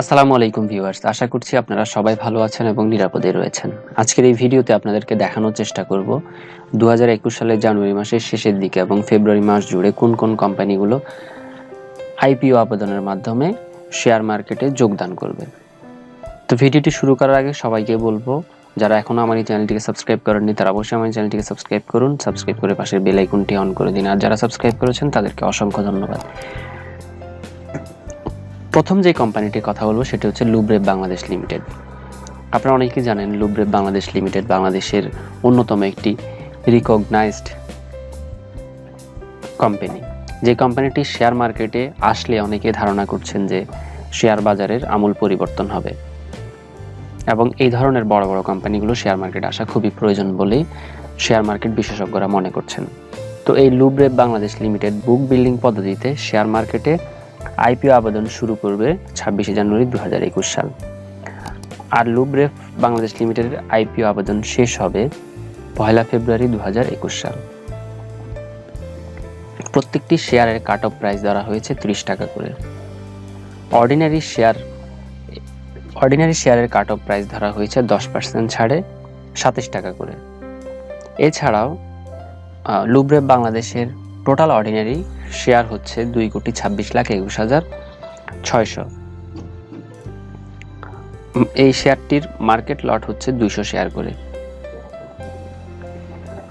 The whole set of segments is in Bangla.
আসসালামু আলাইকুম ভিউয়ার্স, আশা করছি আপনারা সবাই ভালো আছেন এবং নিরাপদে রয়েছেন। আজকের এই ভিডিওতে আপনাদেরকে দেখানোর চেষ্টা করব 2021 সালের জানুয়ারি মাসের শেষের দিকে এবং ফেব্রুয়ারি মাস জুড়ে কোন কোন কোম্পানিগুলো আইপিও আবেদনের মাধ্যমে শেয়ার মার্কেটে যোগদান করবে। তো ভিডিওটি শুরু করার আগে সবাইকে বলবো, যারা এখনো আমার এই চ্যানেলটিকে সাবস্ক্রাইব করেননি তারা অবশ্যই আমার চ্যানেলটিকে সাবস্ক্রাইব করুন, সাবস্ক্রাইব করে পাশের বেল আইকনটি অন করে দিন। আর যারা সাবস্ক্রাইব করেছেন তাদেরকে অসংখ্য ধন্যবাদ। প্রথম যে কোম্পানিটির কথা বলবো সেটি হচ্ছে লুব-রেফ বাংলাদেশ লিমিটেড। আপনারা অনেকেই জানেন লুব-রেফ বাংলাদেশ লিমিটেড বাংলাদেশের অন্যতম একটি রিকগনাইজড কোম্পানি। যে কোম্পানিটি শেয়ার মার্কেটে আসলে অনেকে ধারণা করছেন যে শেয়ার বাজারের আমূল পরিবর্তন হবে এবং এই ধরনের বড় বড় কোম্পানিগুলো শেয়ার মার্কেটে আসা খুবই প্রয়োজন বলেই শেয়ার মার্কেট বিশেষজ্ঞরা মনে করছেন। তো এই লুব-রেফ বাংলাদেশ লিমিটেড বুক বিল্ডিং পদ্ধতিতে শেয়ার মার্কেটে আইপিও আবেদন শুরু করবে 26 জানুয়ারি 2021 সাল। আর লুব-রেফ বাংলাদেশ লিমিটেডের আইপিও আবেদন শেষ হবে 1 ফেব্রুয়ারি 2021 সাল। প্রত্যেকটি শেয়ারের কাট অফ প্রাইস ধরা হয়েছে 30 টাকা করে। অর্ডিনারি শেয়ারের কাট অফ প্রাইস ধরা হয়েছে 10% ছাড়ে 27 টাকা করে। এছাড়াও লুব-রেফ বাংলাদেশের টোটাল অর্ডিনারি শেয়ার হচ্ছে 2,26,21,600। এই শেয়ারটির মার্কেট লট হচ্ছে 200 শেয়ার করে।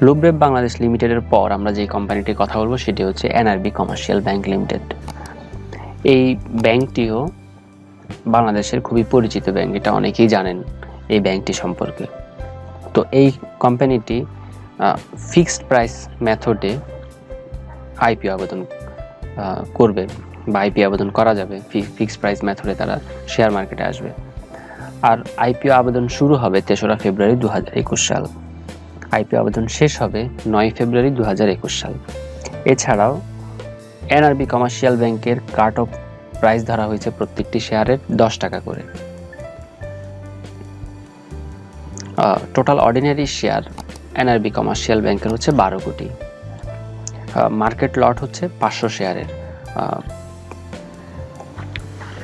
লুব-রেফ বাংলাদেশ লিমিটেডের পর আমরা যে কোম্পানিটির কথা বলবো সেটি হচ্ছে এনআরবি কমার্শিয়াল ব্যাংক লিমিটেড। এই ব্যাংকটিও বাংলাদেশের খুবই পরিচিত ব্যাংক, এটা অনেকেই জানেন এই ব্যাংকটি সম্পর্কে। তো এই কোম্পানিটি ফিক্সড প্রাইস মেথডে আইপিও আবেদন করবে বা আইপিও আবেদন করা যাবে। ফিক্সড প্রাইস মেথডে তারা শেয়ার মার্কেটে আসবে। আর আইপিও আবেদন শুরু হবে 3রা ফেব্রুয়ারি 2021 সাল। আইপিও আবেদন শেষ হবে 9 ফেব্রুয়ারি 2021 সাল। এছাড়াও এনআরবি কমার্শিয়াল ব্যাংকের কাট অফ প্রাইস ধরা হয়েছে প্রত্যেকটি শেয়ারের 10 টাকা করে। Total ordinary share NRB commercial ব্যাংকের হচ্ছে 12 কোটি। মার্কেট লট হচ্ছে 500 শেয়ারের।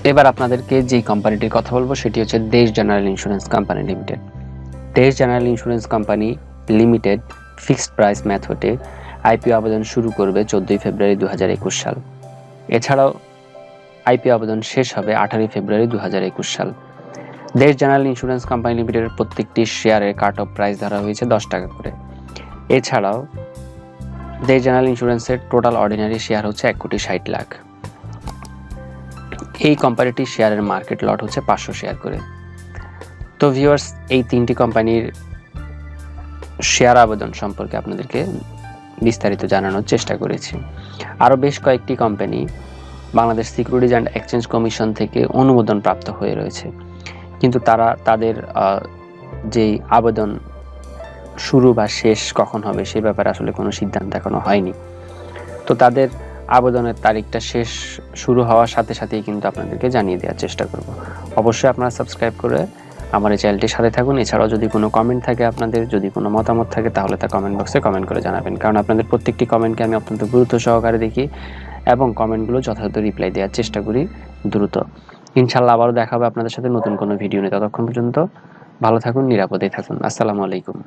এবার আপনাদেরকে যে কোম্পানিটির কথা বলবো সেটি হচ্ছে দেশ জেনারেল ইন্স্যুরেন্স কোম্পানি লিমিটেড। দেশ general insurance company limited fixed price মেথডে আইপিও আবেদন শুরু করবে 14 ফেব্রুয়ারি 2021 সাল। এছাড়াও আইপিও আবেদন শেষ হবে 18 ফেব্রুয়ারি 2021 সাল। দেশ জেনারেল ইন্স্যুরেন্স কোম্পানি লিমিটেডের প্রত্যেকটি শেয়ারের কাট অফ প্রাইস ধরা হয়েছে 10 টাকা করে। এছাড়াও দেশ জেনারেল ইন্স্যুরেন্সের টোটাল অর্ডিনারি শেয়ার হচ্ছে 1,60,00,000। এই কোম্পানিটির শেয়ারের মার্কেট লট হচ্ছে 500 শেয়ার করে। তো ভিউয়ার্স, এই তিনটি কোম্পানির শেয়ার আবেদন সম্পর্কে আপনাদেরকে বিস্তারিত জানানোর চেষ্টা করেছি। আরও বেশ কয়েকটি company Bangladesh securities and exchange commission থেকে অনুমোদন প্রাপ্ত হয়ে রয়েছে, কিন্তু তারা তাদের যেই আবেদন শুরু বা শেষ কখন হবে সে ব্যাপারে আসলে কোনো সিদ্ধান্ত এখনো হয়নি। তো তাদের আবেদনের তারিখটা শেষ শুরু হওয়ার সাথে সাথেই কিন্তু আপনাদেরকে জানিয়ে দেওয়ার চেষ্টা করব। অবশ্যই আপনারা সাবস্ক্রাইব করে আমার এই চ্যানেলটির সাথে থাকুন। এছাড়াও যদি কোনো কমেন্ট থাকে, আপনাদের যদি কোনো মতামত থাকে তাহলে তা কমেন্ট বক্সে কমেন্ট করে জানাবেন, কারণ আপনাদের প্রত্যেকটি কমেন্টকে আমি অত্যন্ত গুরুত্ব সহকারে দেখি এবং কমেন্টগুলো যথাযথ রিপ্লাই দেওয়ার চেষ্টা করি দ্রুত। ইনশাআল্লাহ আবারও দেখা হবে আপনাদের সাথে নতুন কোনো ভিডিও নিয়ে। ততক্ষণ পর্যন্ত ভালো থাকুন, নিরাপদে থাকুন। আসসালামু আলাইকুম।